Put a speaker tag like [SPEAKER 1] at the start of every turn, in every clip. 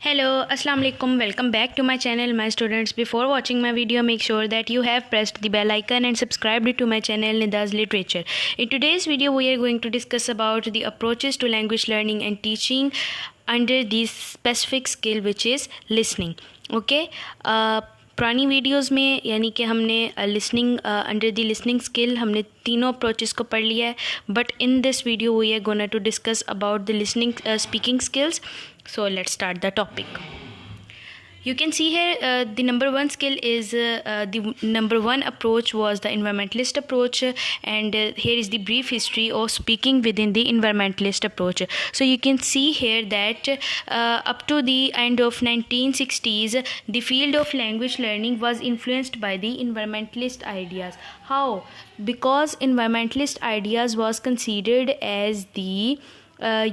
[SPEAKER 1] Hello, Assalamu alaikum. Welcome back to my channel, my students. Before watching my video, make sure that you have pressed the bell icon and subscribed to my channel Nida's Literature. In today's video, we are going to discuss about the approaches to language learning and teaching under this specific skill, which is listening. Okay. पुरानी videos में यानी कि हमने listening under the listening skill हमने तीनों approaches को पढ़ लिया है, but in this video we are gonna to discuss about the listening speaking skills. So let's start the topic. You can see here the number one skill is the number one approach was the environmentalist approach, and here is the brief history of speaking within the environmentalist approach. So you can see here that up to the end of 1960s the field of language learning was influenced by the environmentalist ideas. How? Because environmentalist ideas was considered as the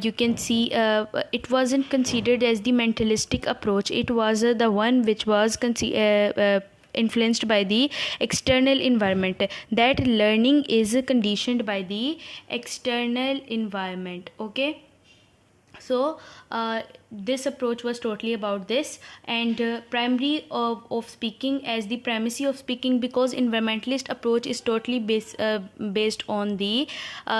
[SPEAKER 1] you can see it wasn't considered as the mentalistic approach. It was the one which was influenced by the external environment, that learning is conditioned by the external environment. Okay, so this approach was totally about this, and primary of speaking as the primacy of speaking, because environmentalist approach is totally based on the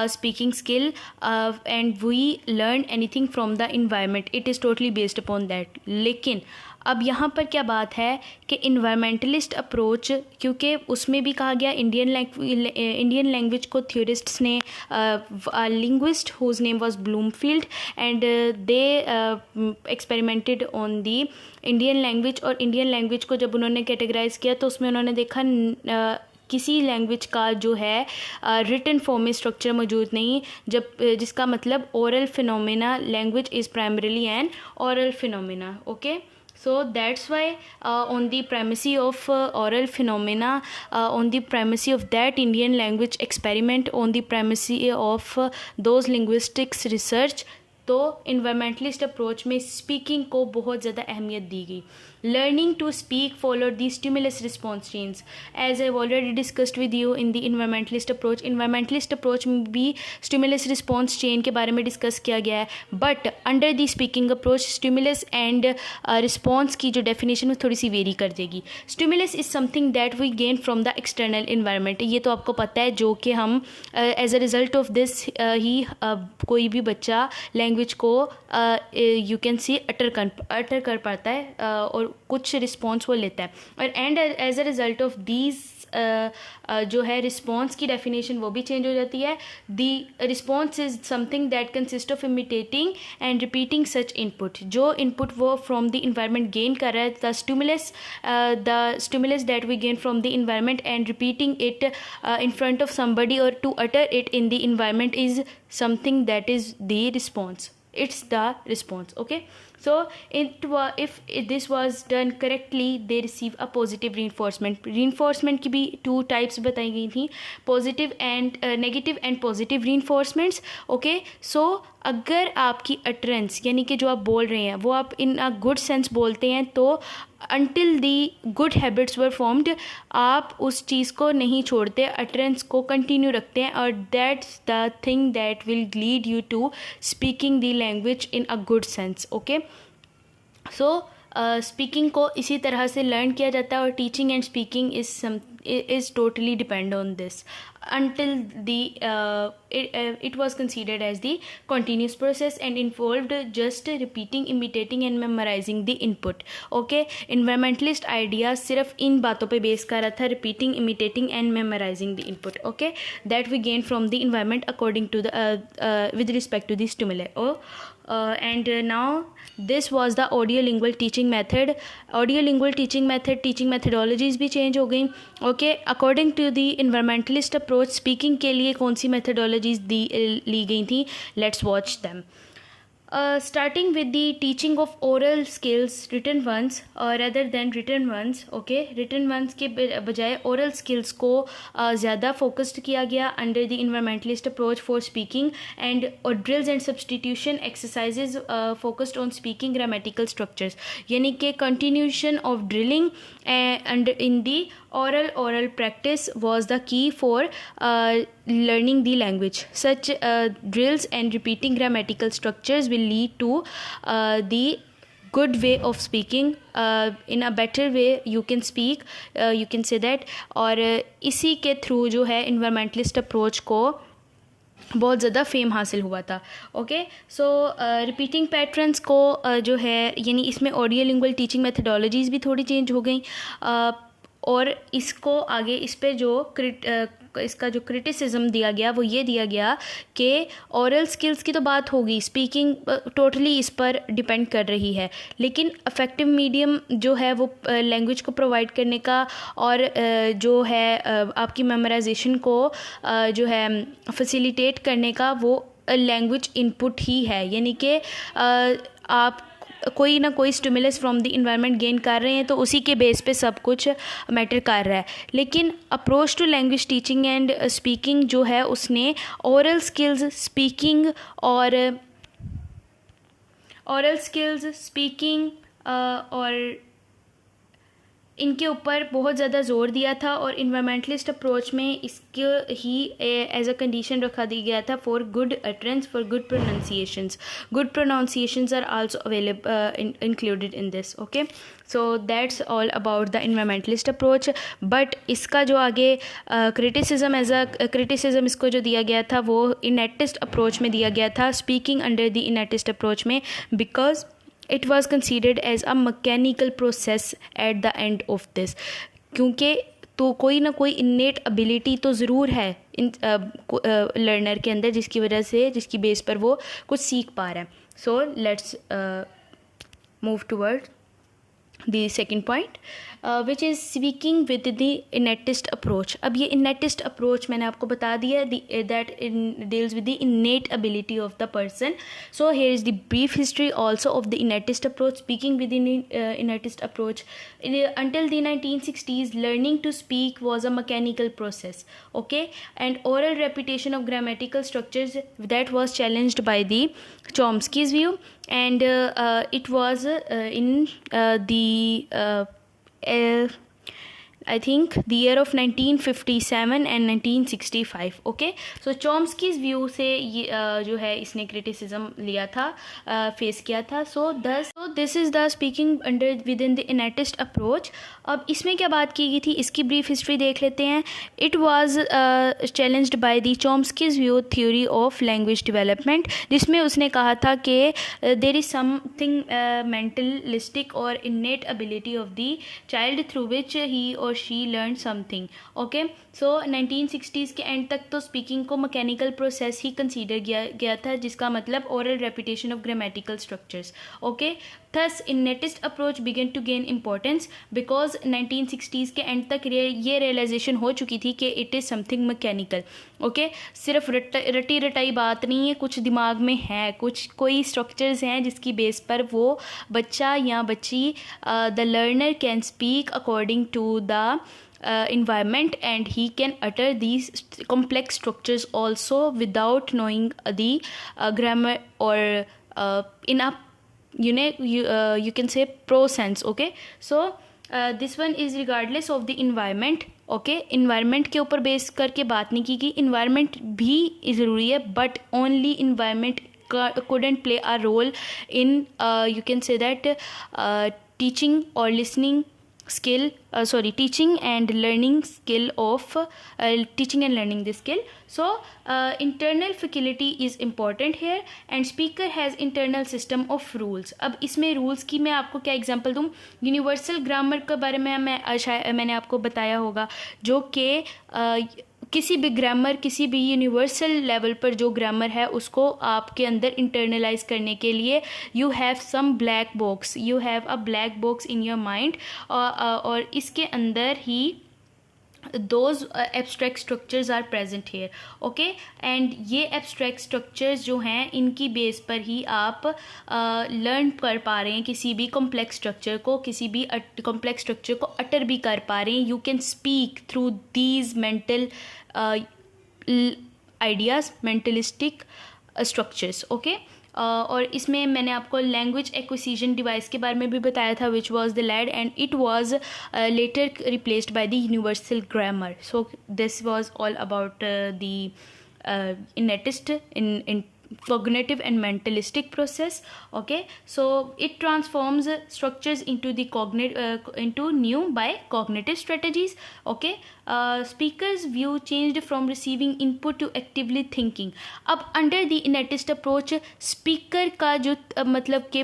[SPEAKER 1] speaking skill, and we learn anything from the environment. It is totally based upon that. लेकिन अब यहाँ पर क्या बात है कि environmentalist approach, क्योंकि उसमें भी कहा गया इंडियन लैंग्वेज को थ्योरिस्ट्स ने, linguist whose name was Bloomfield, and they experimented on the Indian language. और इंडियन लैंग्वेज को जब उन्होंने कैटेगराइज किया तो उसमें उन्होंने देखा किसी लैंग्वेज का जो है रिटन फॉर्म में स्ट्रक्चर मौजूद नहीं, जब जिसका मतलब oral phenomena, language is primarily N oral phenomena. Okay, so that's why on the primacy of oral phenomena, on the primacy of that Indian language experiment, on the primacy of those linguistics research, तो environmentalist approach में speaking को बहुत ज़्यादा अहमियत दी गई. Learning to speak followed the stimulus response chains, as I already discussed with you in the environmentalist approach. Environmentalist approach में भी स्टिमुलस रिस्पॉन्स चेन के बारे में डिस्कस किया गया है, but under the speaking approach stimulus and response की जो डेफिनेशन है थोड़ी सी वेरी कर देगी. Stimulus is something that we gain from the external environment, ये तो आपको पता है, जो कि हम as a result of this ही कोई भी बच्चा लैंग्वेज को यू कैन सी अटर कर पाता है, और कुछ रिस्पॉन्स वो लेता है. और and as a result of these जो है रिस्पॉन्स की डेफिनेशन वो भी चेंज हो जाती है. The response is something that consist of imitating and repeating such input. जो इनपुट वो फ्रॉम द इन्वायरमेंट गेन कर रहा है, the stimulus that we gain from the environment and repeating it in front of somebody or to utter it in the environment is something that is the response. It's the response. Okay, so if this was done correctly, they receive a positive reinforcement. Reinforcement की भी two types बताई गई थी, positive and negative and positive reinforcements. Okay, so अगर आपकी utterance यानी कि जो आप बोल रहे हैं वो आप in a good sense बोलते हैं, तो until the good habits were formed आप उस चीज़ को नहीं छोड़ते, utterance को continue रखते हैं, और that's the thing that will lead you to speaking the language in a good sense. Okay, so speaking को इसी तरह से लर्न किया जाता है, और teaching and speaking is totally depend on this until it was considered as the continuous process and involved just repeating, imitating and memorizing the input. Okay, environmentalist idea सिर्फ इन बातों पे बेस कर रहा था, repeating, imitating and memorizing the input. Okay, that we gain from the environment according to the with respect to the stimuli. And now this was the audiolingual teaching method. Audiolingual teaching method, teaching methodologies भी change हो गई. Okay, according to the environmentalist approach, speaking के लिए कौन सी methodologies ली गई थी? Let's watch them. Starting with the teaching of oral skills, written ones rather than written ones. Okay, written ones के बजाय oral skills को ज़्यादा focused किया गया under the environmentalist approach for speaking, and drills and substitution exercises focused on speaking grammatical structures. यानी कि continuation of drilling and in the oral practice was the key for learning the language. Such drills and repeating grammatical structures will lead to the good way of speaking, in a better way you can speak, you can say that. और इसी के through जो है environmentalist approach को बहुत ज़्यादा fame हासिल हुआ था. ओके, सो रिपीटिंग पैटर्न्स को जो है यानी इसमें ऑडियो लिंगुअल टीचिंग मेथडोलॉजीज़ भी थोड़ी चेंज हो गई, और इसको आगे इस पे जो इसका जो क्रिटिसिज्म दिया गया वो ये दिया गया कि ओरल स्किल्स की तो बात होगी, स्पीकिंग टोटली इस पर डिपेंड कर रही है, लेकिन अफेक्टिव मीडियम जो है वो लैंग्वेज को प्रोवाइड करने का और जो है आपकी मेमोराइजेशन को जो है फैसिलिटेट करने का वो लैंग्वेज इनपुट ही है. यानी कि आप कोई ना कोई stimulus from the environment gain कर रहे हैं तो उसी के बेस पे सब कुछ मैटर कर रहा है. लेकिन approach to language teaching and speaking जो है उसने ओरल स्किल्स, स्पीकिंग और इनके ऊपर बहुत ज़्यादा जोर दिया था, और इन्वायरमेंटलिस्ट अप्रोच में इसके ही एज अ कंडीशन रखा दिया गया था for good utterance, for good pronunciations. Good pronunciations are also available included in this. Okay, so that's all about the environmentalist approach. But इसका जो आगे क्रिटिसिज्म एज अ क्रिटिसिज्म इसको जो दिया गया था वो इनेटिस्ट अप्रोच में दिया गया था, speaking under the innatist approach में, because it was considered as a mechanical process at the end of this. क्योंकि तो कोई ना कोई इन्नेट एबिलिटी तो ज़रूर है इन लर्नर के अंदर जिसकी वजह से, जिसकी बेस पर वो कुछ सीख पा रहा है. So let's move toward the second point, which is speaking with the innatist approach. अब ये इनेटिस्ट अप्रोच मैंने आपको बता दिया that deals with the innate ability of the person. So here is the brief history also of the innatist approach. Speaking with innatist approach, until the 1960s learning to speak was a mechanical process. Okay, and oral repetition of grammatical structures that was challenged by the Chomsky's view, and it was in the I think the year of 1957 and 1965. Okay, so Chomsky's view से ये जो है इसने criticism लिया था, face किया था. So this is the speaking under within the innatist approach. अब इसमें क्या बात की गई थी इसकी brief history देख लेते हैं. It was challenged by the Chomsky's view theory of language development, जिसमें उसने कहा था कि there is something mentalistic or innate ability of the child through which he or she learned something. Okay, so 1960s के and तक तो speaking को mechanical process ही consider गया था, जिसका मतलब oral repetition of grammatical structures. Okay, thus innatist approach began to gain importance because 1960s के and तक ये रियलाइजेशन हो चुकी थी कि it is something mechanical. Okay, सिर्फ रटी रटाई बात नहीं है, कुछ दिमाग में है, कुछ कोई स्ट्रक्चर्स हैं जिसकी बेस पर वो बच्चा या बच्ची the learner can speak according to the environment, and he can utter these complex structures also without knowing the grammar or in a you can say pro sense. Okay, so this one is regardless of the environment. Okay, environment के ऊपर base करके बात नहीं की गई. Environment भी ज़रूरी है, but only environment couldn't play a role in you can say that teaching or listening skill, teaching and learning skill of teaching and learning this skill. So internal faculty is important here, and speaker has internal system of rules. अब इसमें rules की मैं आपको क्या example दूँ. Universal grammar के बारे में मैंने आपको बताया होगा, जो कि किसी भी ग्रामर, किसी भी यूनिवर्सल लेवल पर जो ग्रामर है उसको आपके अंदर इंटरनलाइज करने के लिए you have some black box, you have a black box in your mind, और इसके अंदर ही those abstract structures are present here. Okay, and ये abstract structures जो हैं इनकी बेस पर ही आप लर्न कर पा रहे हैं किसी भी complex structure को, किसी भी complex structure को utter भी कर पा रहे हैं. You can speak through these mental ideas, mentalistic structures. Okay, और इसमें मैंने आपको लैंग्वेज एक्विजिशन डिवाइस के बारे में भी बताया था, which was the LAD, and it was later replaced by the universal grammar. So this was all about the innatist cognitive and mentalistic process. Okay, so it transforms structures into the into new by cognitive strategies. Okay, speakers view changed from receiving input to actively thinking. अब under the innatist approach speaker का जो मतलब कि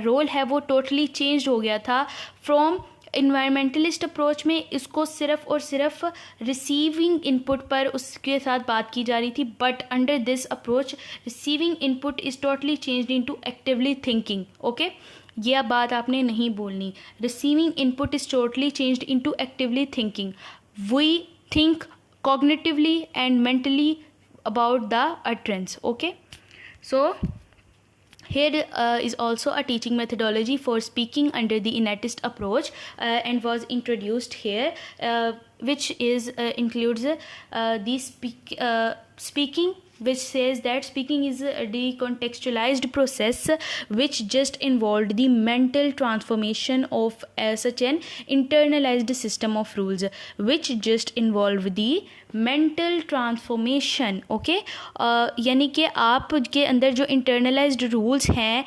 [SPEAKER 1] role है वो totally changed हो गया था. From इन्वायरमेंटलिस्ट अप्रोच में इसको सिर्फ और सिर्फ रिसीविंग इनपुट पर उसके साथ बात की जा रही थी, but under this approach receiving input is totally changed into actively thinking. Okay, यह बात आपने नहीं बोलनी. Receiving input is totally changed into actively thinking. We think cognitively and mentally about the utterance. Okay, so here is also a teaching methodology for speaking under the innatist approach and was introduced here, which is includes the speaking, which says that speaking is a decontextualized process which just involved the mental transformation of such an internalized system of rules, which just involve the mental transformation. Okay, यानी कि आपके अंदर जो internalised rules हैं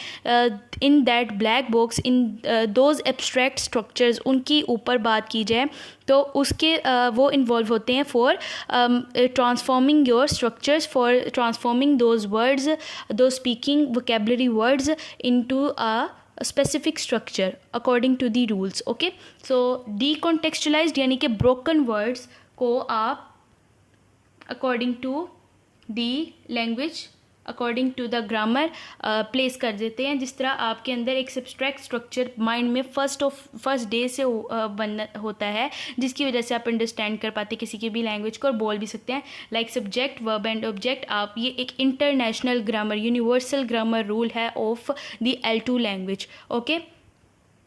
[SPEAKER 1] in that black box, in those abstract structures, उनकी ऊपर बात की जाए तो उसके वो इन्वॉल्व होते हैं for transforming your structures, for transforming those words, दो speaking vocabulary words into a specific structure according to the rules. Okay, so decontextualized यानी कि broken words को आप according to the language, according to the grammar place कर देते हैं. जिस तरह आपके अंदर एक सब्सट्रैक्ट स्ट्रक्चर माइंड में फर्स्ट डे से बन होता है, जिसकी वजह से आप अंडरस्टैंड कर पाते किसी की भी लैंग्वेज को और बोल भी सकते हैं. Like subject, verb and object. आप ये एक international grammar, universal grammar rule है of the L2 language. Okay,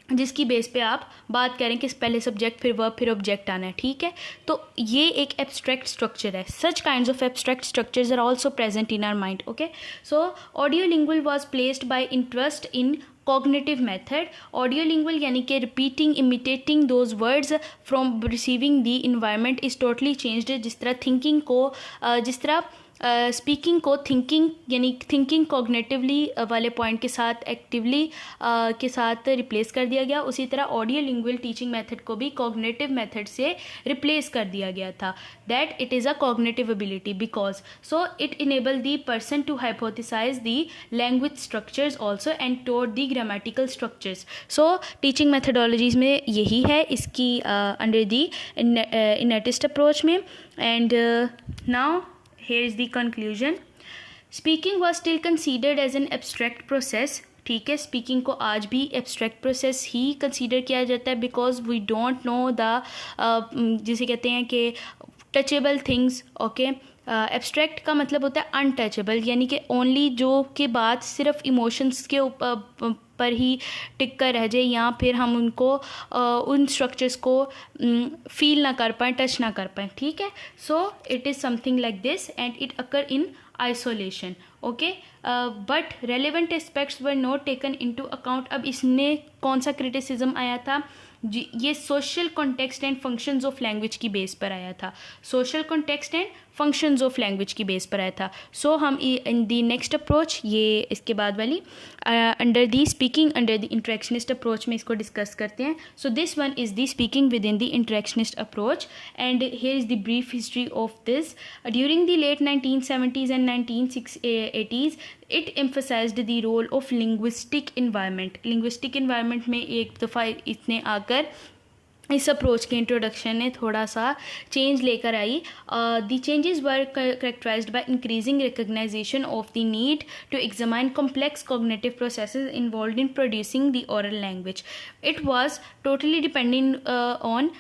[SPEAKER 1] जिसकी बेस पे आप बात करें कि पहले सब्जेक्ट फिर वर्ब फिर ऑब्जेक्ट आना है. ठीक है, तो ये एक एब्स्ट्रैक्ट स्ट्रक्चर है. Such kinds of abstract structures are also present in our mind. Okay, so audiolingual was placed by interest in cognitive method. Audiolingual यानी कि repeating, imitating those words from receiving the environment is totally changed. जिस तरह thinking को, जिस तरह speaking को thinking यानी thinking cognitively वाले पॉइंट के साथ एक्टिवली के साथ रिप्लेस कर दिया गया, उसी तरह ऑडियो लिंगुअल टीचिंग मेथड को भी कॉग्निटिव मेथड से रिप्लेस कर दिया गया था. That it is a cognitive ability because so it enable the person to hypothesise the language structures also and टोड the grammatical structures. So teaching methodologies में यही है इसकी अंडर द innatist अप्रोच में. And now here is the conclusion. Speaking was still considered as an abstract process. ठीक है, speaking को आज भी एब्स्ट्रैक्ट प्रोसेस ही कंसीडर किया जाता है because we don't know the जिसे कहते हैं कि टचेबल थिंग्स. ओके, एब्स्ट्रैक्ट का मतलब होता है अनटचेबल, यानी कि ओनली जो के बाद सिर्फ इमोशंस के पर ही टिक कर रह जाए या फिर हम उनको उन स्ट्रक्चर्स को फील ना कर पाएँ, टच ना कर पाएँ. ठीक है, सो it is something like this and it occur in isolation. Okay, but relevant aspects were not taken into account. अब इसने कौन सा क्रिटिसिज्म आया था जी, ये social context and functions of language की बेस पर आया था. Social context and functions of language की बेस पर आया था. सो हम इन दी नेक्स्ट अप्रोच, ये इसके बाद वाली under the speaking under the interactionist approach में इसको डिस्कस करते हैं. So this one is the speaking within the interactionist approach and here is the brief history of this. During the late 1970s and 1980s it emphasized the role of linguistic environment. linguistic environment में एक दफ़ा इसने आकर इस approach के introduction ने थोड़ा सा चेंज लेकर आई. The changes were characterised by increasing recognization of the need to examine complex cognitive processes involved in producing the oral language. It was totally dependent on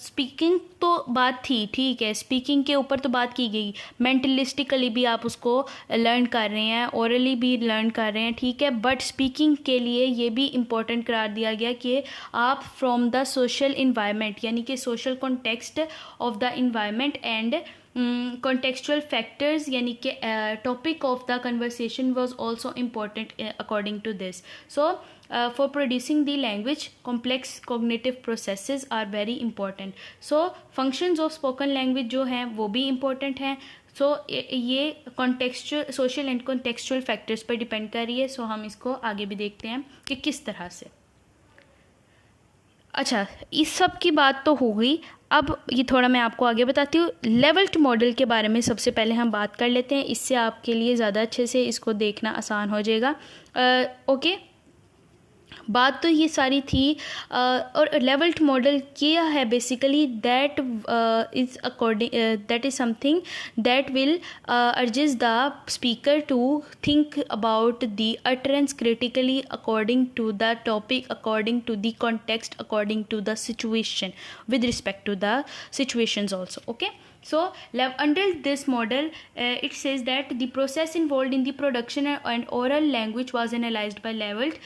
[SPEAKER 1] speaking. तो बात थी, ठीक है, स्पीकिंग के ऊपर तो बात की गई, मेंटलिस्टिकली भी आप उसको लर्न कर रहे हैं, ओरली भी लर्न कर रहे हैं, ठीक है, बट स्पीकिंग के लिए ये भी इम्पोर्टेंट करार दिया गया कि आप फ्रॉम द सोशल environment यानी कि social context of the environment and contextual factors यानी कि topic of the conversation was also important according to this. So for producing the language complex cognitive processes are very important. So functions of spoken language जो हैं वो भी important हैं. So ये contextual, social and contextual factors पर depend कर रही है। सो हम इसको आगे भी देखते हैं कि किस तरह से। अच्छा, इस सब की बात तो हो गई। अब ये थोड़ा मैं आपको आगे बताती हूँ। लेवल्ड मॉडल के बारे में सबसे पहले हम बात कर लेते हैं, इससे आपके लिए ज़्यादा अच्छे से इसको देखना आसान हो जाएगा। ओके, बात तो ये सारी थी। और लेवल्ड मॉडल क्या है basically, that is according, that is something that will urges the speaker to think about the utterance critically according to the topic, according to the context, according to the situation, with respect to the situations also. Okay, so under this model it says that the process involved in the production and oral language was analyzed by Levelt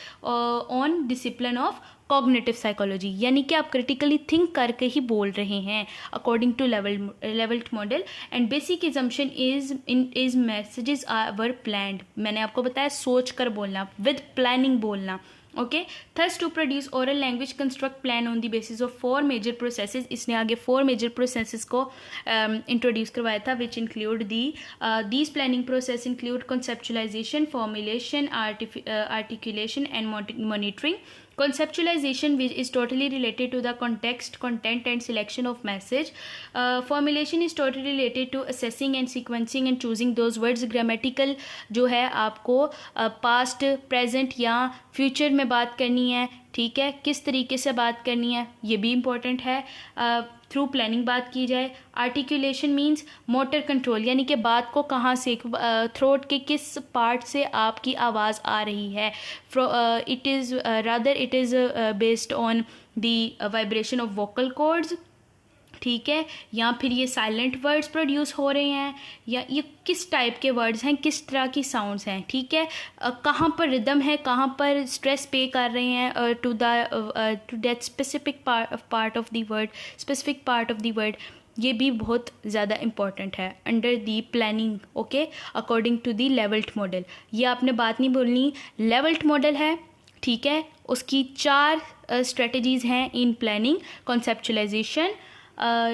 [SPEAKER 1] on discipline of cognitive psychology, यानी कि आप critically think करके ही बोल रहे हैं according to Levelt model. And basic assumption is messages are planned, मैंने आपको बताया सोच कर बोलना, विद प्लानिंग बोलना। Okay, thus to produce oral language construct plan on the basis of 4 major processes. इसने आगे 4 मेजर प्रोसेसेस को इंट्रोड्यूस करवाया था, which include these planning process include conceptualisation, formulation, articulation and monitoring. Conceptualization, which is totally related to the context, content and selection of message. Formulation is totally related to assessing and sequencing and choosing those words. Grammatical जो है आपको past, present या future में बात करनी है, ठीक है, किस तरीके से बात करनी है ये भी इम्पोर्टेंट है। थ्रू प्लानिंग बात की जाए। आर्टिकुलेशन मीन्स मोटर कंट्रोल, यानी कि बात को कहाँ से, थ्रोट के किस पार्ट से आपकी आवाज़ आ रही है। It is rather it is based on the vibration of vocal cords, ठीक है, या फिर ये साइलेंट वर्ड्स प्रोड्यूस हो रहे हैं, या ये किस टाइप के वर्ड्स हैं, किस तरह की साउंड्स हैं, ठीक है, कहाँ पर रिदम है, कहाँ पर स्ट्रेस पे कर रहे हैं to that specific part of the word, specific part of the word. ये भी बहुत ज़्यादा इम्पॉर्टेंट है under the planning. Okay, according to the Levelt model. ये आपने बात नहीं बोलनी, लेवल्ड मॉडल है, ठीक है, उसकी 4 स्ट्रेटजीज़ हैं in planning: conceptualisation,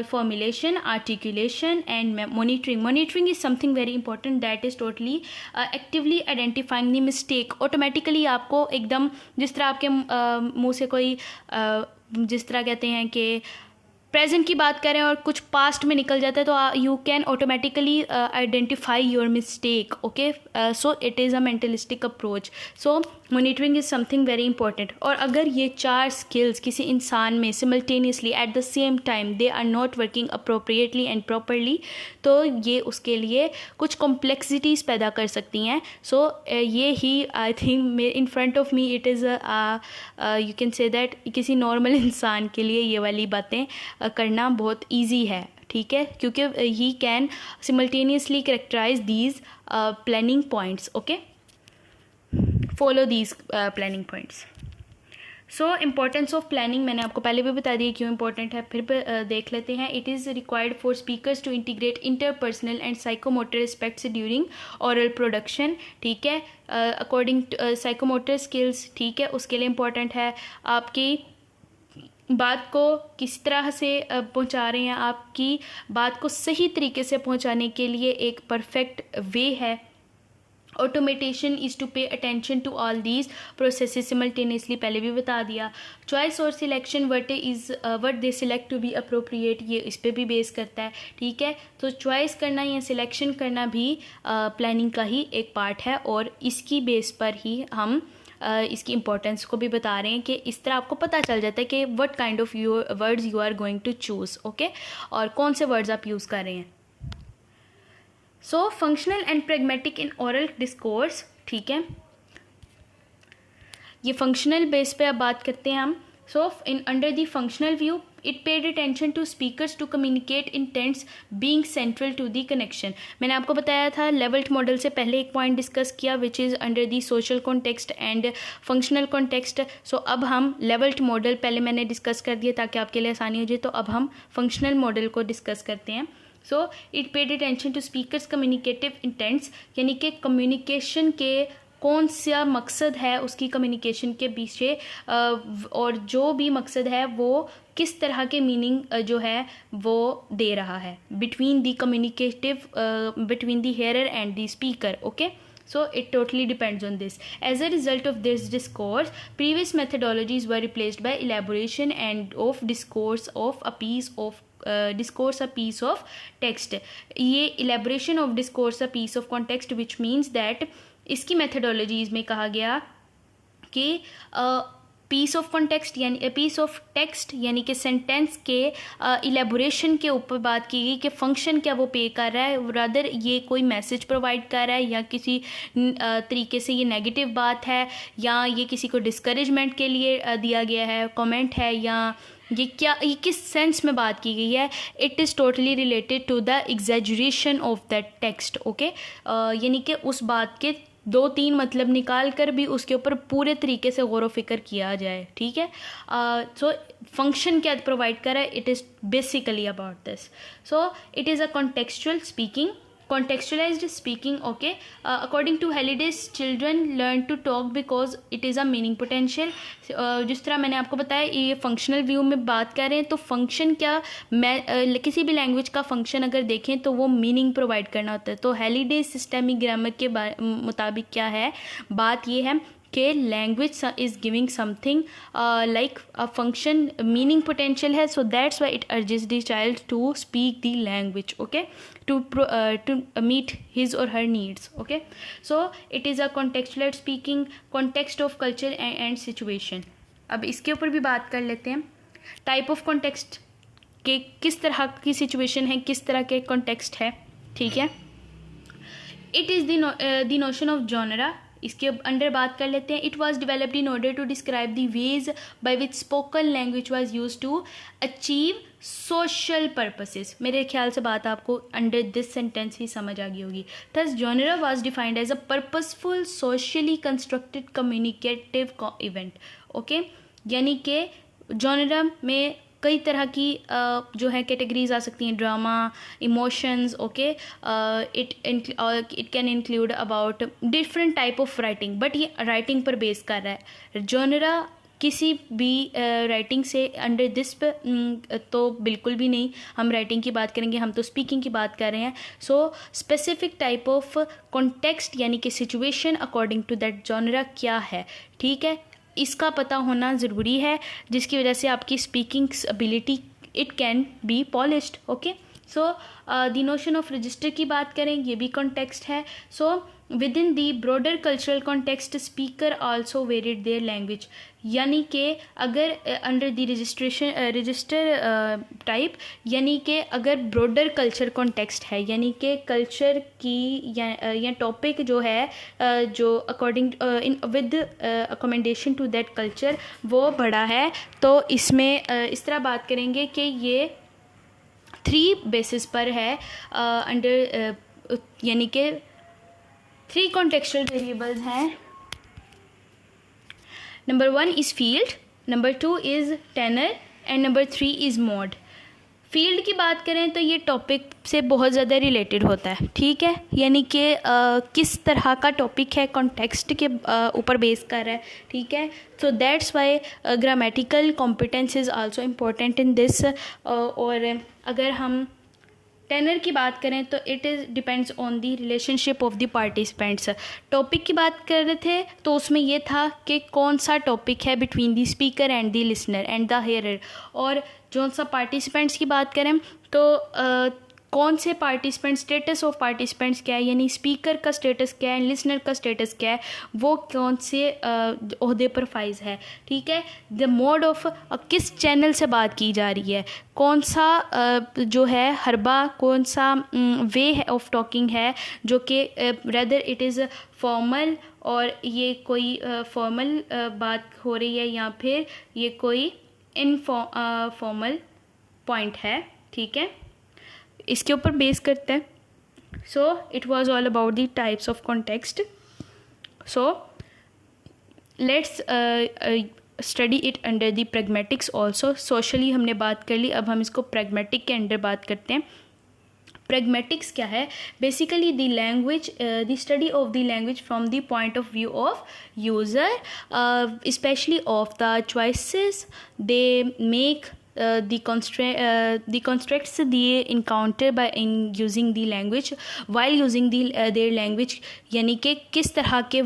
[SPEAKER 1] formulation, articulation and monitoring. Monitoring is something very important, that is totally actively identifying the mistake. automatically आपको एकदम जिस तरह आपके मुंह से कोई जिस तरह कहते हैं कि प्रेजेंट की बात करें और कुछ पास्ट में निकल जाता है, तो you can automatically identify your mistake. Okay, so it is a mentalistic approach. So monitoring is something very important. और अगर ये 4 स्किल्स किसी इंसान में simultaneously at the same time they are not working appropriately and properly, तो ये उसके लिए कुछ कॉम्प्लेक्सिटीज़ पैदा कर सकती हैं। सो ये ही I think in front of me it is you can say that किसी नॉर्मल इंसान के लिए ये वाली बातें करना बहुत ईजी है, ठीक है, क्योंकि he can simultaneously characterise these planning points. Okay, follow these planning points. So importance of planning मैंने आपको पहले भी बता दिया क्यों इम्पोर्टेंट है, फिर देख लेते हैं। It is required for speakers to integrate interpersonal and psychomotor aspects during oral production, ठीक है, अकॉर्डिंग टू साइकोमोटर स्किल्स, ठीक है, उसके लिए इम्पोर्टेंट है। आपकी बात को किस तरह से पहुंचा रहे हैं, आपकी बात को सही तरीके से पहुंचाने के लिए एक परफेक्ट वे है। Automation is to pay attention to all these processes simultaneously, पहले भी बता दिया। चॉइस और selection what they select to be appropriate, ये इस पर भी बेस करता है, ठीक है। तो चॉइस करना या सिलेक्शन करना भी प्लानिंग का ही एक पार्ट है, और इसकी बेस पर ही हम इसकी इम्पोर्टेंस को भी बता रहे हैं कि इस तरह आपको पता चल जाता है कि what kind of words you are going to choose, okay, और कौन से वर्ड्स आप यूज़ कर रहे हैं। So functional and pragmatic in oral discourse, ठीक है, ये फंक्शनल बेस पे अब बात करते हैं हम। So in under the functional view it paid attention to speakers to communicate intents being central to the connection. मैंने आपको बताया था लेवल्ड मॉडल से पहले एक पॉइंट डिस्कस किया which is under the social context and functional context. So अब हम लेवल्ड मॉडल पहले मैंने डिस्कस कर दिया ताकि आपके लिए आसानी हो जाए, तो अब हम फंक्शनल मॉडल को डिस्कस करते हैं। So it paid attention to speakers communicative intents, यानी कि कम्युनिकेशन के कौन सा मकसद है उसकी कम्युनिकेशन के पीछे, और जो भी मकसद है वो किस तरह के मीनिंग जो है वो दे रहा है between the communicative, between the hearer and the speaker. Okay, so it totally depends on this. As a result of this discourse, previous methodologies were replaced by elaboration and of discourse of a piece of discourse a piece of text. ये elaboration of discourse a piece of context, which means that इसकी methodologies में कहा गया कि piece of context यानी piece of text यानी कि sentence के इलेबोरेशन के ऊपर बात की गई कि फंक्शन क्या वो पे कर रहा है, रादर ये कोई मैसेज प्रोवाइड कर रहा है या किसी तरीके से ये नेगेटिव बात है या ये किसी को डिस्करेजमेंट के लिए दिया गया है, कमेंट है, या ये किस सेंस में बात की गई है. It is totally related to the exaggeration of that text. Okay, यानी कि उस बात के 2-3 मतलब निकाल कर भी उसके ऊपर पूरे तरीके से गौर व फिक्र किया जाए. ठीक है, सो फंक्शन क्या प्रोवाइड कर रहा है, it is basically about this. So it is a contextual speaking, contextualized speaking. Okay, according to Halliday, children learn to talk because it is a meaning potential. जिस तरह मैंने आपको बताया ये फंक्शनल व्यू में बात कर रहे हैं, तो फंक्शन क्या, मैं किसी भी लैंग्वेज का फंक्शन अगर देखें तो वो मीनिंग प्रोवाइड करना होता है. तो Halliday सिस्टेमिक ग्रामर के मुताबिक क्या है, बात ये है कि language is giving something like a function meaning potential है. So that's why it urges the child to speak the language. Okay, to meet his or her needs. Okay, so it is a contextual speaking, context of culture and situation. अब इसके ऊपर भी बात कर लेते हैं. Type of context के किस तरह की सिचुएशन है, किस तरह के कॉन्टेक्स्ट है. ठीक है, it is the notion of genre. इसके अंडर बात कर लेते हैं. It was developed in order to describe the ways by which spoken language was use to achieve social purposes. मेरे ख्याल से बात आपको अंडर दिस सेंटेंस ही समझ आ गई होगी. Thus genre was defined as a purposeful socially constructed communicative event. Okay, यानी कि जॉनरा में कई तरह की जो है कैटेगरीज आ सकती हैं. Drama, emotions. Okay, it can include about different type of writing, but ये राइटिंग पर बेस कर रहा है. जॉनरा किसी भी राइटिंग से अंडर दिस पे तो बिल्कुल भी नहीं हम राइटिंग की बात करेंगे, हम तो स्पीकिंग की बात कर रहे हैं. So specific type of context यानी कि situation according to that genre क्या है. ठीक है, इसका पता होना ज़रूरी है, जिसकी वजह से आपकी speaking ability it can be polished. Okay, so the notion of register की बात करें, ये भी कॉन्टेक्स्ट है. So with in the broader cultural context speaker also varied their language. यानी कि अगर अंडर द रजिस्टर टाइप, यानी कि अगर ब्रॉडर कल्चर कॉन्टेक्स्ट है, यानी कि कल्चर की या टॉपिक जो है जो according in with accommodation to that culture वो बड़ा है, तो इसमें इस तरह बात करेंगे कि ये 3 बेसिस पर है अंडर, यानी कि 3 कॉन्टेक्चुअल वेरिएबल्स हैं. Number 1 is field, number 2 is tenor and number 3 is mode. Field की बात करें तो ये टॉपिक से बहुत ज़्यादा रिलेटेड होता है. ठीक है, यानी कि किस तरह का टॉपिक है, कॉन्टेक्स्ट के ऊपर बेस कर रहा है. ठीक है, so that's Y grammatical competence is also important in this. और अगर हम टेनर की बात करें तो it is depends on the relationship of the participants. Topic की बात कर रहे थे तो उसमें ये था कि कौन सा टॉपिक है between the speaker and the listener and the hearer. और जो सा पार्टिसिपेंट्स की बात करें तो कौन से पार्टिसिपेंट, स्टेटस ऑफ पार्टिसिपेंट्स क्या है, यानी स्पीकर का स्टेटस क्या है, लिसनर का स्टेटस क्या है, वो कौन से ओहदे पर फाइज है. ठीक है, द मोड ऑफ किस चैनल से बात की जा रही है, कौन सा जो है हरबा, कौन सा वे ऑफ टॉकिंग है जो कि रेदर इट इज़ फॉर्मल और ये कोई फॉर्मल बात हो रही है या फिर ये कोई इनफॉर्मल पॉइंट है. ठीक है, इसके ऊपर बेस करते हैं. So it was all about the types of context. So let's study it under the pragmatics also. Socially हमने बात कर ली, अब हम इसको प्रैग्मेटिक के अंडर बात करते हैं. Pragmatics क्या है? Basically the language, the study of the language from the point of view of user, especially of the choices they make, the constructs they encounter by in using the language, while using the their language, यानी कि किस तरह के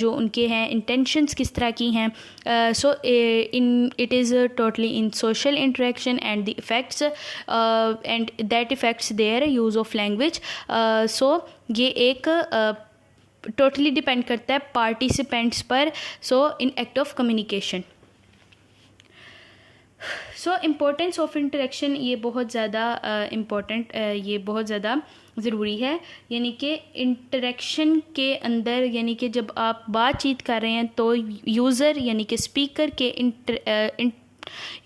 [SPEAKER 1] जो उनके हैं intentions किस तरह की हैं. So it is totally in social interaction and the effects, and that affects their use of language. So ये एक totally depend करता है participants पर. So in act of communication. So importance of interaction, ये बहुत ज़्यादा इम्पोर्टेंट, ये बहुत ज़्यादा ज़रूरी है. यानी कि इंटरेक्शन के अंदर, यानी कि जब आप बातचीत कर रहे हैं तो यूज़र यानी कि स्पीकर के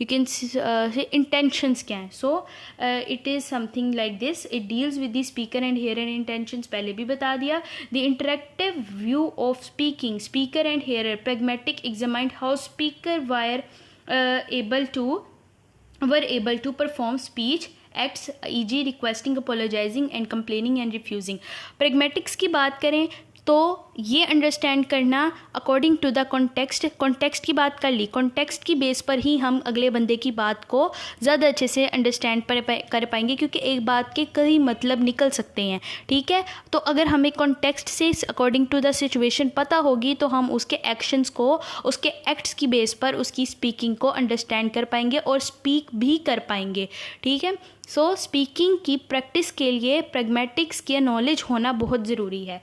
[SPEAKER 1] यू कैन से इंटेंशंस क्या हैं. So it is something like this. It deals with the speaker and hearer and intentions, पहले भी बता दिया. The interactive view of speaking, speaker and hearer. Pragmatic examined how speaker were able to perform speech acts, e.g. requesting, apologizing and complaining and refusing. Pragmatics की बात करें तो ये understand करना अकॉर्डिंग टू द कॉन्टेक्स्ट की बात कर ली. Context की बेस पर ही हम अगले बंदे की बात को ज़्यादा अच्छे से अंडरस्टैंड कर पाएंगे, क्योंकि एक बात के कई मतलब निकल सकते हैं. ठीक है, तो अगर हमें कॉन्टेक्स्ट से अकॉर्डिंग टू द सिचुएशन पता होगी तो हम उसके एक्शंस को, उसके एक्ट्स की बेस पर उसकी स्पीकिंग को अंडरस्टैंड कर पाएंगे और स्पीक भी कर पाएंगे. ठीक है, सो स्पीकिंग की प्रैक्टिस के लिए प्रैग्मेटिक्स की नॉलेज होना बहुत ज़रूरी है.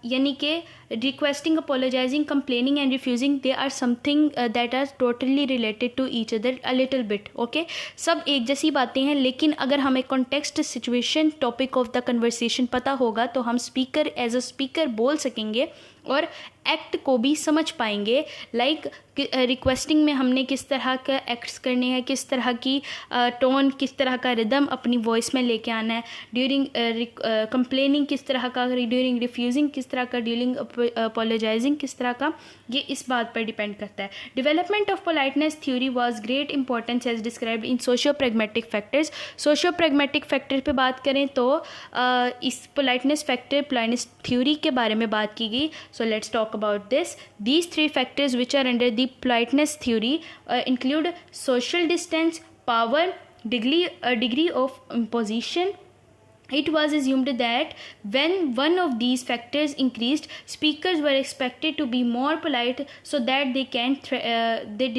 [SPEAKER 1] यानी कि requesting, apologising, complaining and refusing, they are something that are totally related to each other a little bit. Okay, सब एक जैसी बातें हैं, लेकिन अगर हमें context, situation, topic of the conversation पता होगा तो हम स्पीकर एज अ स्पीकर बोल सकेंगे और एक्ट को भी समझ पाएंगे. लाइक रिक्वेस्टिंग में हमने किस तरह का एक्ट्स करने हैं, किस तरह की टोन, किस तरह का रिदम अपनी वॉइस में लेके आना है. ड्यूरिंग कंप्लेनिंग किस तरह का, ड्यूरिंग रिफ्यूजिंग किस तरह का, ड्यूरिंग अपोलोजाइजिंग किस तरह का, ये इस बात पर डिपेंड करता है. Development of politeness theory was great importance as described in socio pragmatic factors. Socio pragmatic factor पे बात करें तो इस पोलाइटनेस फैक्टर, पोलाइटनेस थ्योरी के बारे में बात की गई. So let's talk about this. These three factors which are under the politeness theory include social distance, power, degree of imposition. It was assumed that when one of these factors increased, speakers were expected to be more polite so that they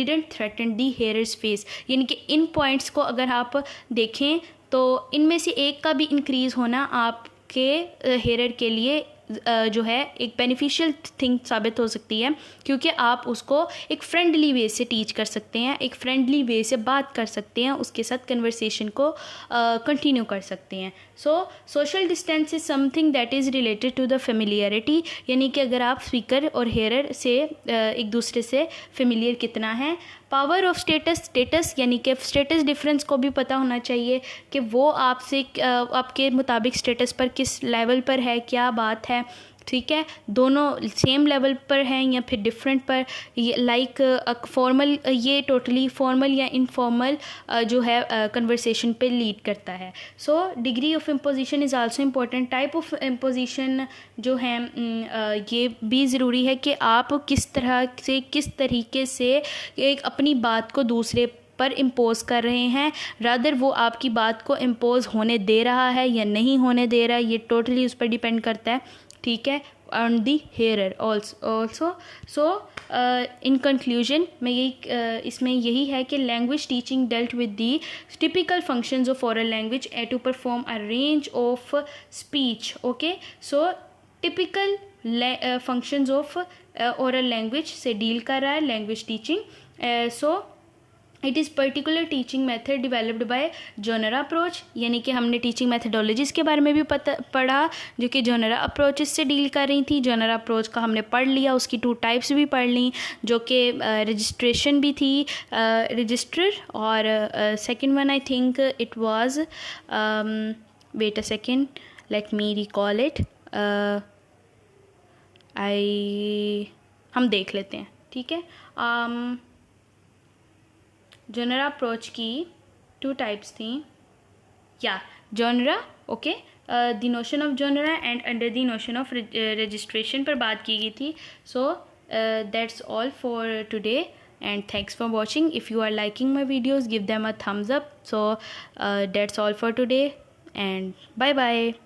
[SPEAKER 1] didn't threaten the hearer's face. यानी कि इन points को अगर आप देखें तो इनमें से एक का भी इंक्रीज़ होना आपके हेयर के लिए जो है एक बेनिफिशियल थिंग साबित हो सकती है, क्योंकि आप उसको एक फ्रेंडली वे से टीच कर सकते हैं, एक फ्रेंडली वे से बात कर सकते हैं, उसके साथ कन्वर्सेशन को कंटिन्यू कर सकते हैं. So social distance is something that is related to the familiarity. यानी कि अगर आप स्पीकर और हेयर से एक दूसरे से फेमिलियर कितना है. पावर ऑफ स्टेटस यानी कि स्टेटस डिफरेंस को भी पता होना चाहिए कि वो आपसे आपके मुताबिक स्टेटस पर किस लेवल पर है, क्या बात है. ठीक है, दोनों सेम लेवल पर हैं या फिर डिफरेंट पर. लाइक फॉर्मल, ये टोटली फॉर्मल या इनफॉर्मल जो है कन्वर्सेशन पे लीड करता है. So degree of imposition is also important. Type of imposition जो है ये भी ज़रूरी है कि आप किस तरह से, किस तरीके से एक अपनी बात को दूसरे पर इम्पोज कर रहे हैं, रादर वो आपकी बात को इम्पोज होने दे रहा है या नहीं होने दे रहा है, ये टोटली उस पर डिपेंड करता है. ठीक है, on the hearer also. So in conclusion में यही इसमें यही है कि language teaching dealt with the typical functions of oral language to perform a range of speech. Okay, so typical functions of oral language से डील कर रहा है language teaching. So it is particular teaching method developed by genre approach. यानी कि हमने teaching methodologies के बारे में भी पढ़ा जो कि जोनरा अप्रोचेस से डील कर रही थी. जोनरा अप्रोच का हमने पढ़ लिया, उसकी 2 टाइप्स भी पढ़ ली, जो कि रजिस्ट्रेशन भी थी, रजिस्टर, और second one I think it was, wait a second, let me recall it, हम देख लेते हैं. ठीक है, जोनरा अप्रोच की 2 टाइप्स थी. या genre, okay, the notion of genre and under the notion of registration पर बात की गई थी. सो that's all for today and thanks for watching. If you are liking my videos, give them a thumbs up. So that's all for today and bye bye.